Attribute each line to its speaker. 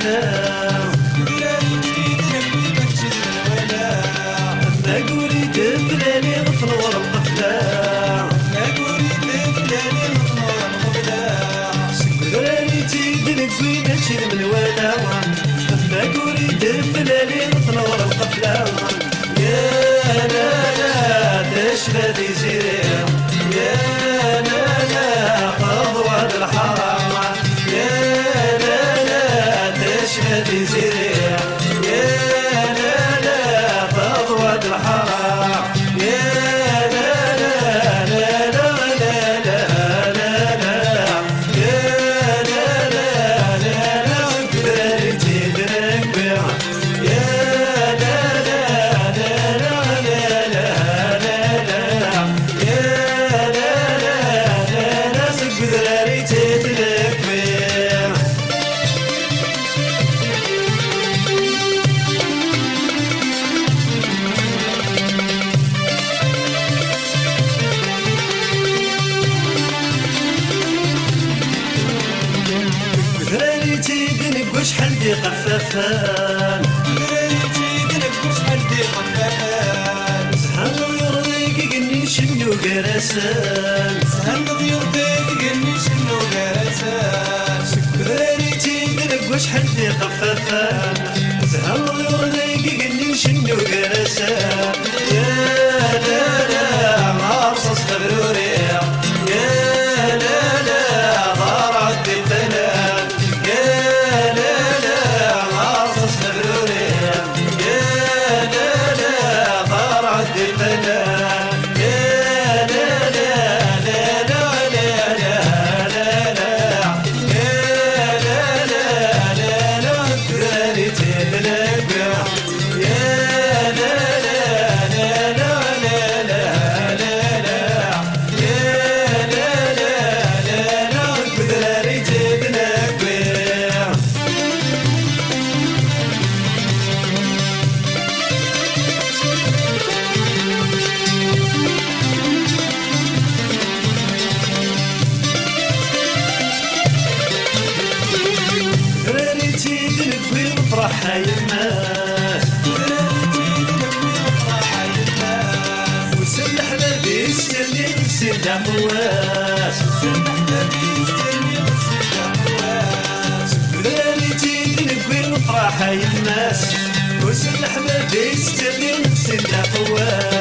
Speaker 1: الأفلام ما قولي تفلاني نطلور القفلة سكراني تيدنك وين تشيل من الولا ما قولي تفلاني نطلور القفلة يا لا لا تشفى دي زيري يا لا لا قضوة الحرام يا لا لا تشفى دي زيري يا لا لا قضوة الحرام يا لا لا لا لا لا لا لا يا لا لا لا لا قدرت تدرك بها يا لا لا لا لا لا لا يا لا لا لا قدرت تدرك بها قدرت تدرك وشحال دي قفافان سهل يرضيك قني شنو قرسان قدرت تدرك وشحال دي قفافان سهل يرضيك قني شنو قرسان يا لا لا مرصص خبروري يا لا لا غار عد الثنان يا لا لا مرصص خبروري يا لا لا غار عد الثنان يا لا لا لا لا لا لا لا يا لا لا لا لا قدرت تدلك بها يا لا لا لا لا لا لا يا لا لا لا قدرت تدلك بها قدرتي تنقوي وفرح يماس وسلح بابي استني وسلح قواس قدرتي تنقوي وفرح يماس وسلح بابي استني وسلح قواس